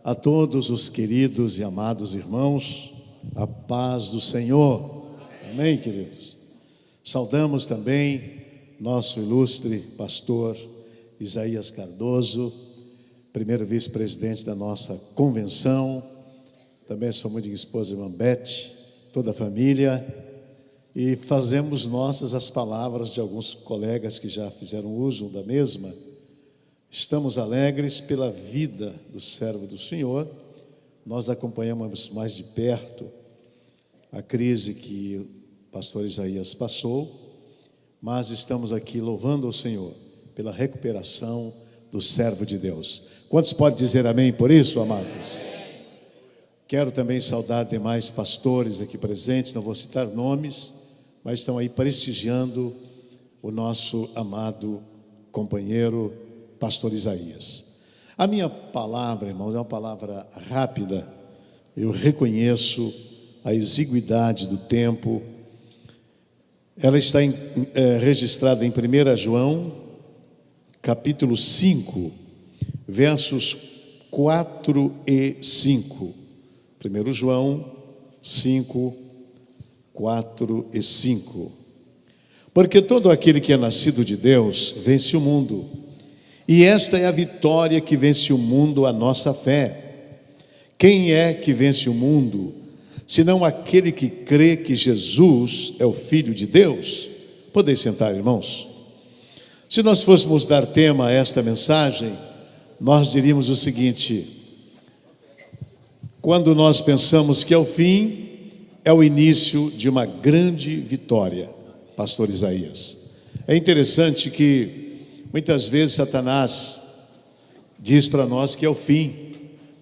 A todos os queridos e amados irmãos, a paz do Senhor. Amém, queridos? Saudamos também nosso ilustre pastor Isaías Cardoso, primeiro vice-presidente da nossa convenção, também sua muito esposa irmã Beth, toda a família, e fazemos nossas as palavras de alguns colegas que já fizeram uso da mesma. Estamos alegres pela vida do servo do Senhor. Nós acompanhamos mais de perto a crise que o pastor Isaías passou, mas estamos aqui louvando ao Senhor pela recuperação do servo de Deus. Quantos podem dizer amém por isso, amados? Quero também saudar demais pastores aqui presentes, não vou citar nomes, mas estão aí prestigiando o nosso amado companheiro pastor Isaías. A minha palavra, irmãos, é uma palavra rápida. Eu reconheço a exiguidade do tempo. Ela está registrada em 1 João, capítulo 5, versos 4 e 5. 1 João 5, 4 e 5. Porque todo aquele que é nascido de Deus vence o mundo. E esta é a vitória que vence o mundo, a nossa fé. Quem é que vence o mundo, senão aquele que crê que Jesus é o Filho de Deus? Podem sentar, irmãos. Se nós fôssemos dar tema a esta mensagem, nós diríamos o seguinte: quando nós pensamos que é o fim, é o início de uma grande vitória, pastor Isaías. É interessante que muitas vezes Satanás diz para nós que é o fim,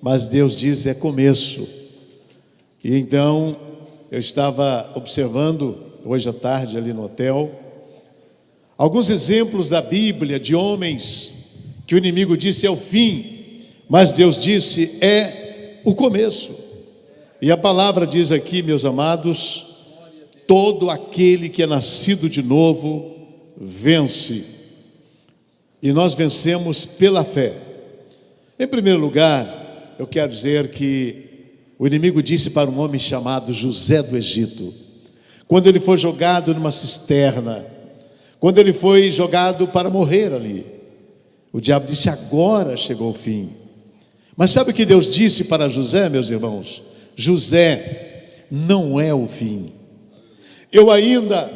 mas Deus diz é começo. E então eu estava observando hoje à tarde ali no hotel alguns exemplos da Bíblia de homens que o inimigo disse é o fim, mas Deus disse é o começo. E a palavra diz aqui, meus amados, todo aquele que é nascido de novo vence. E nós vencemos pela fé. Em primeiro lugar, eu quero dizer que o inimigo disse para um homem chamado José do Egito, quando ele foi jogado numa cisterna, quando ele foi jogado para morrer ali, o diabo disse: agora chegou o fim. Mas sabe o que Deus disse para José, meus irmãos? José, não é o fim. Eu ainda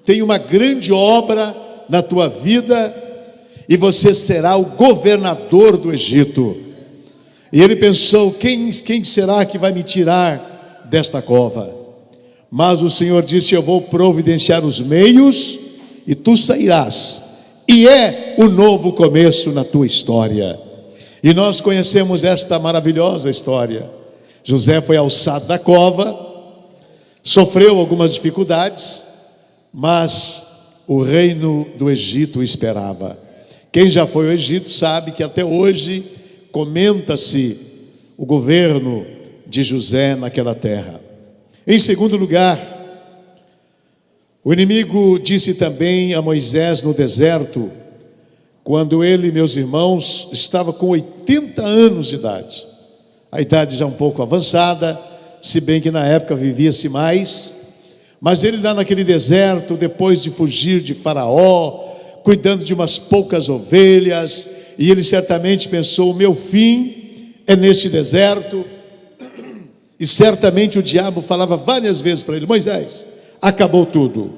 tenho uma grande obra na tua vida, e você será o governador do Egito. E ele pensou: quem será que vai me tirar desta cova? Mas o Senhor disse: eu vou providenciar os meios, e tu sairás, e é o novo começo na tua história. E nós conhecemos esta maravilhosa história. José foi alçado da cova, sofreu algumas dificuldades, mas o reino do Egito o esperava. Quem já foi ao Egito sabe que até hoje comenta-se o governo de José naquela terra. Em segundo lugar, o inimigo disse também a Moisés no deserto, quando ele, meus irmãos, estava com 80 anos de idade, a idade já um pouco avançada, se bem que na época vivia-se mais, mas ele lá naquele deserto, depois de fugir de Faraó, cuidando de umas poucas ovelhas, e ele certamente pensou: o meu fim é neste deserto. E certamente o diabo falava várias vezes para ele: Moisés, acabou tudo.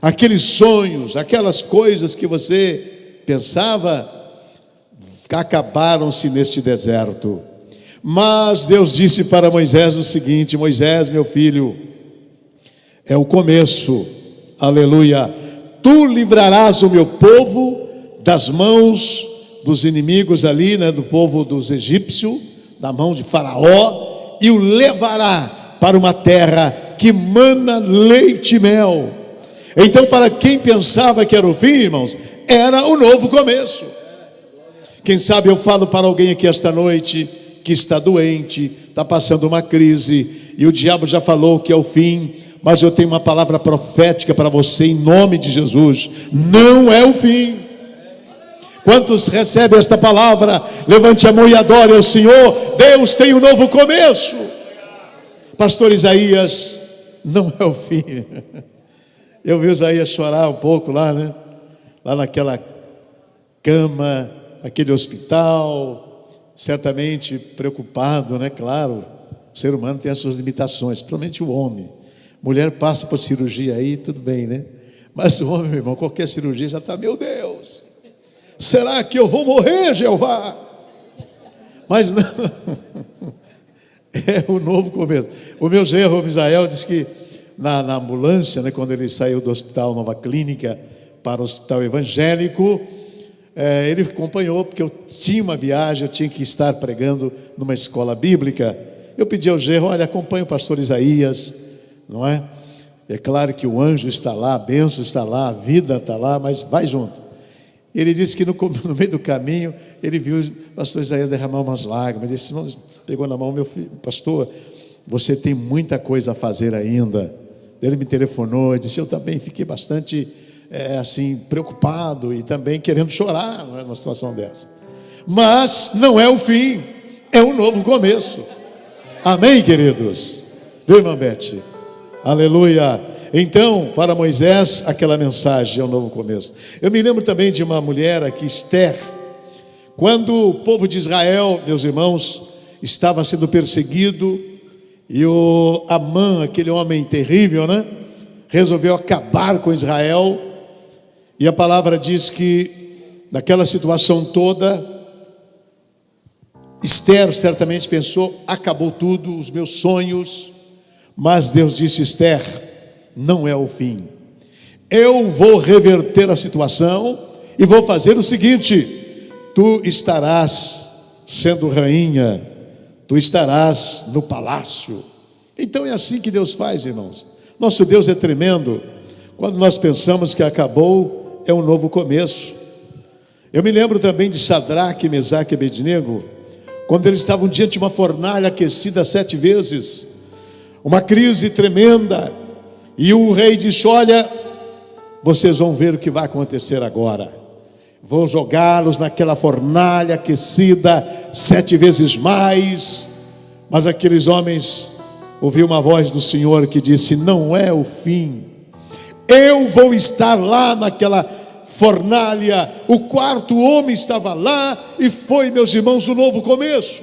Aqueles sonhos, aquelas coisas que você pensava, acabaram-se neste deserto. Mas Deus disse para Moisés o seguinte: Moisés, meu filho, é o começo, aleluia. Tu livrarás o meu povo das mãos dos inimigos ali, do povo dos egípcios, da mão de Faraó, e o levará para uma terra que mana leite e mel. Então, para quem pensava que era o fim, irmãos, era o novo começo. Quem sabe eu falo para alguém aqui esta noite que está doente, está passando uma crise, e o diabo já falou que é o fim, mas eu tenho uma palavra profética para você em nome de Jesus: não é o fim. Quantos recebem esta palavra? Levante a mão e adore ao Senhor. Deus tem um novo começo. Pastor Isaías, não é o fim. Eu vi o Isaías chorar um pouco lá, né? Lá naquela cama, naquele hospital, certamente preocupado, né? Claro, o ser humano tem as suas limitações, principalmente o homem. Mulher passa por cirurgia aí, tudo bem, né? Mas o homem, meu irmão, qualquer cirurgia já está, meu Deus, será que eu vou morrer, Jeová? Mas não, é o novo começo. O meu genro, o Misael, disse que na ambulância, né, quando ele saiu do Hospital Nova Clínica para o Hospital Evangélico, ele acompanhou, porque eu tinha uma viagem, eu tinha que estar pregando numa escola bíblica. Eu pedi ao genro: olha, acompanhe o pastor Isaías, não é? É claro que o anjo está lá, a bênção está lá, a vida está lá, mas vai junto. Ele disse que no meio do caminho ele viu o pastor Isaías derramar umas lágrimas. Ele disse: pegou na mão: meu filho, pastor, você tem muita coisa a fazer ainda. Ele me telefonou e disse: eu também fiquei bastante assim, preocupado e também querendo chorar, não é, numa situação dessa. Mas não é o fim, é um novo começo. Amém, queridos? Viu, irmã Beth? Aleluia. Então, para Moisés, aquela mensagem é um novo começo. Eu me lembro também de uma mulher aqui, Esther, quando o povo de Israel, meus irmãos, estava sendo perseguido, e o Amã, aquele homem terrível, né, resolveu acabar com Israel. E a palavra diz que naquela situação toda, Esther certamente pensou: acabou tudo, os meus sonhos. Mas Deus disse: Esther, não é o fim. Eu vou reverter a situação e vou fazer o seguinte: tu estarás sendo rainha, tu estarás no palácio. Então é assim que Deus faz, irmãos. Nosso Deus é tremendo. Quando nós pensamos que acabou, é um novo começo. Eu me lembro também de Sadraque, Mesaque e Abednego, quando eles estavam diante de uma fornalha aquecida 7 vezes, uma crise tremenda, e o rei disse: olha, vocês vão ver o que vai acontecer agora. Vou jogá-los naquela fornalha aquecida 7 vezes mais. Mas aqueles homens ouviram uma voz do Senhor que disse: não é o fim. Eu vou estar lá naquela fornalha. O quarto homem estava lá, e foi, meus irmãos, um novo começo.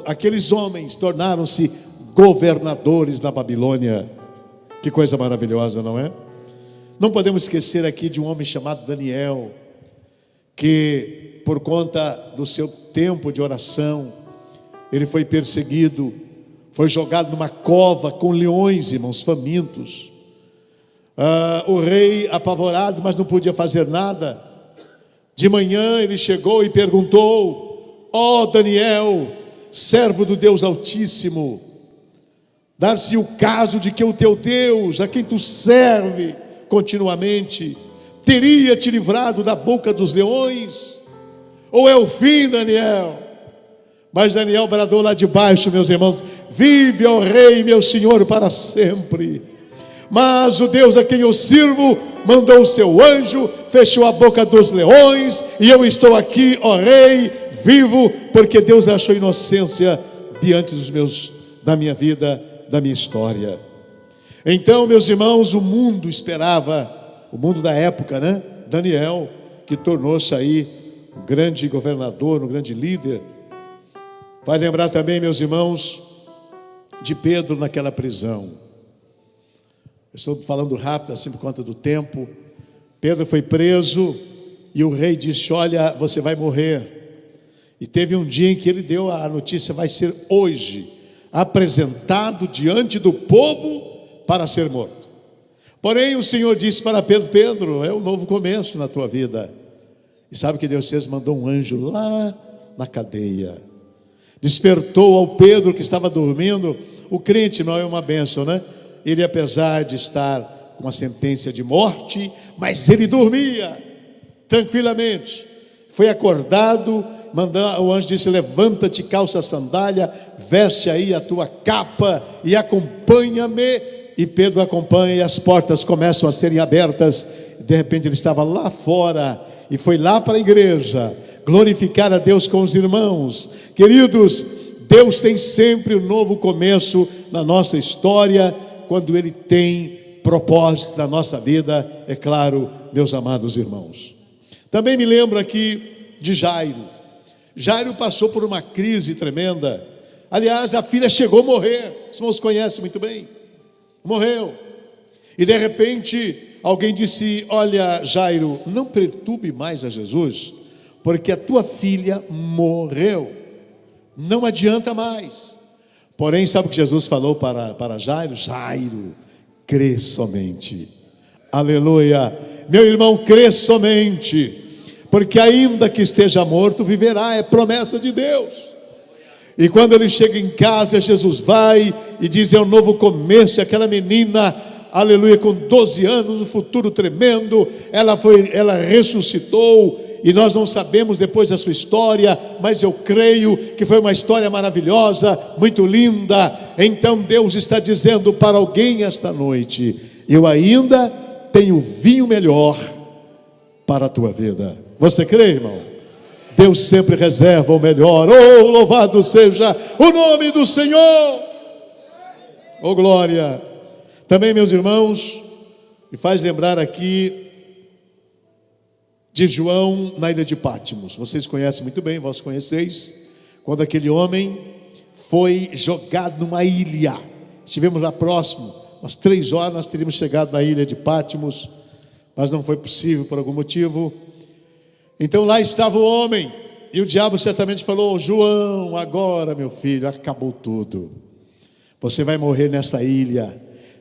Aqueles homens tornaram-se governadores na Babilônia. Que coisa maravilhosa, não é? Não podemos esquecer aqui de um homem chamado Daniel, que por conta do seu tempo de oração, ele foi perseguido, foi jogado numa cova com leões, irmãos, famintos. O rei apavorado, mas não podia fazer nada. De manhã ele chegou e perguntou: ó Daniel, servo do Deus Altíssimo, dar-se o caso de que o teu Deus, a quem tu serve continuamente, teria te livrado da boca dos leões? Ou é o fim, Daniel? Mas Daniel bradou lá de baixo, meus irmãos: vive, ó rei, meu senhor, para sempre. Mas o Deus a quem eu sirvo mandou o seu anjo, fechou a boca dos leões, e eu estou aqui, ó rei, vivo, porque Deus achou inocência diante da minha vida, da minha história. Então, meus irmãos, o mundo esperava, o mundo da época, né? Daniel, que tornou-se aí um grande governador, um grande líder. Vai lembrar também, meus irmãos, de Pedro naquela prisão. Estou falando rápido assim por conta do tempo. Pedro foi preso e o rei disse: olha, você vai morrer. E teve um dia em que ele deu a notícia: vai ser hoje apresentado diante do povo para ser morto. Porém o Senhor disse para Pedro: Pedro, é um novo começo na tua vida. E sabe o que Deus fez? Mandou um anjo lá na cadeia, despertou ao Pedro que estava dormindo. O crente não é uma bênção, né? Ele, apesar de estar com uma sentença de morte, mas ele dormia tranquilamente. Foi acordado, o anjo disse: levanta-te, calça a sandália, veste aí a tua capa e acompanha-me. e Pedro acompanha e as portas começam a serem abertas. De repente ele estava lá fora e foi lá para a igreja glorificar a Deus com os irmãos. Queridos, Deus tem sempre um novo começo na nossa história, quando Ele tem propósito na nossa vida, é claro, meus amados irmãos. Também me lembro aqui de Jairo. Jairo passou por uma crise tremenda. Aliás, a filha chegou a morrer. Os irmãos conhecem muito bem. Morreu. E de repente, alguém disse: olha, Jairo, não perturbe mais a Jesus, porque a tua filha morreu. Não adianta mais. Porém, sabe o que Jesus falou para Jairo? Jairo, crê somente. Aleluia. Meu irmão, crê somente, porque ainda que esteja morto, viverá. É promessa de Deus. E quando ele chega em casa, Jesus vai e diz: é um novo começo. Aquela menina, aleluia, com 12 anos, um futuro tremendo, ela ressuscitou. E nós não sabemos depois da sua história, mas eu creio que foi uma história maravilhosa, muito linda. Então Deus está dizendo para alguém esta noite: eu ainda tenho vinho melhor para a tua vida. Você crê, irmão? Deus sempre reserva o melhor. Oh, louvado seja o nome do Senhor. Oh, glória. Também, meus irmãos, me faz lembrar aqui de João na ilha de Pátimos. Vocês conhecem muito bem, vós conheceis, quando aquele homem foi jogado numa ilha. Estivemos lá próximo, umas 3 horas nós teríamos chegado na ilha de Pátimos, mas não foi possível por algum motivo. Então lá estava o homem, e o diabo certamente falou: João, agora meu filho, acabou tudo. Você vai morrer nessa ilha,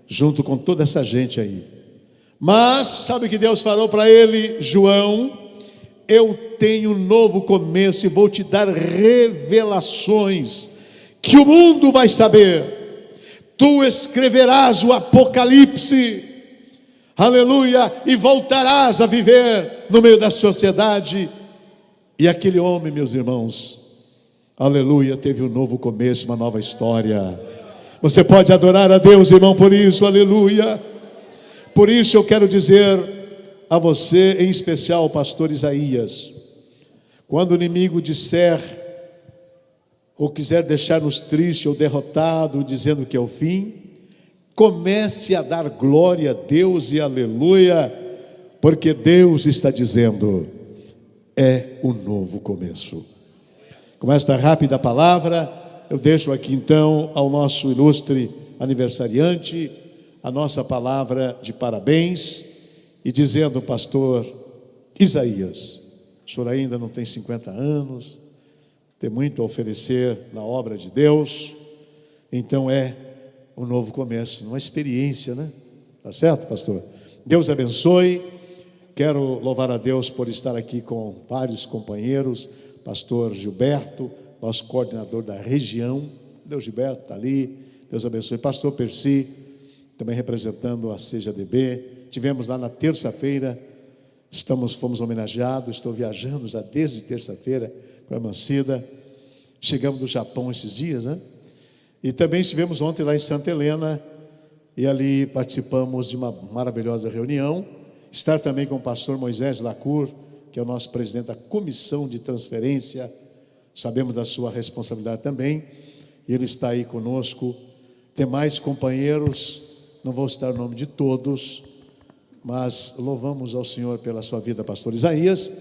junto com toda essa gente aí. Mas, sabe o que Deus falou para ele? João, eu tenho um novo começo e vou te dar revelações que o mundo vai saber. Tu escreverás o Apocalipse, aleluia, e voltarás a viver no meio da sociedade. E aquele homem, meus irmãos, aleluia, teve um novo começo, uma nova história. Você pode adorar a Deus, irmão, por isso, aleluia. Por isso eu quero dizer a você, em especial o pastor Isaías, quando o inimigo disser ou quiser deixar-nos triste ou derrotado, dizendo que é o fim, comece a dar glória a Deus e aleluia, porque Deus está dizendo: é um novo começo. Com esta rápida palavra, eu deixo aqui então ao nosso ilustre aniversariante a nossa palavra de parabéns, e dizendo: pastor Isaías, o senhor ainda não tem 50 anos, tem muito a oferecer na obra de Deus, então é um novo começo, uma experiência, né? Tá certo, pastor? Deus abençoe. Quero louvar a Deus por estar aqui com vários companheiros, pastor Gilberto, nosso coordenador da região. Deus, Gilberto está ali, Deus abençoe. Pastor Percy, também representando a CJDB. Tivemos lá na terça-feira, fomos homenageados. Estou viajando já desde terça-feira com a irmã Cida. Chegamos do Japão esses dias, né? E também estivemos ontem lá em Santa Helena, e ali participamos de uma maravilhosa reunião. Estar também com o pastor Moisés Lacour, que é o nosso presidente da comissão de transferência. Sabemos da sua responsabilidade também, e ele está aí conosco. Demais companheiros, não vou citar o nome de todos, mas louvamos ao Senhor pela sua vida, pastor Isaías,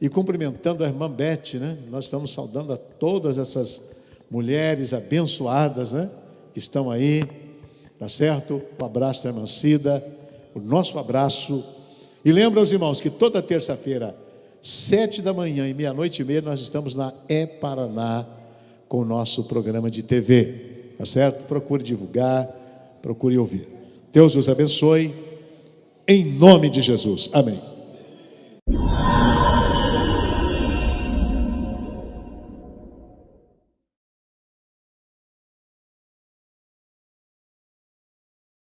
e cumprimentando a irmã Beth, né? Nós estamos saudando a todas essas mulheres abençoadas, né? Que estão aí, tá certo? O abraço da irmã Cida, o nosso abraço. E lembra os irmãos que toda terça-feira, 7 da manhã e 00:30, nós estamos na E-Paraná com o nosso programa de TV, tá certo? Procure divulgar, procure ouvir. Deus os abençoe, em nome de Jesus, amém.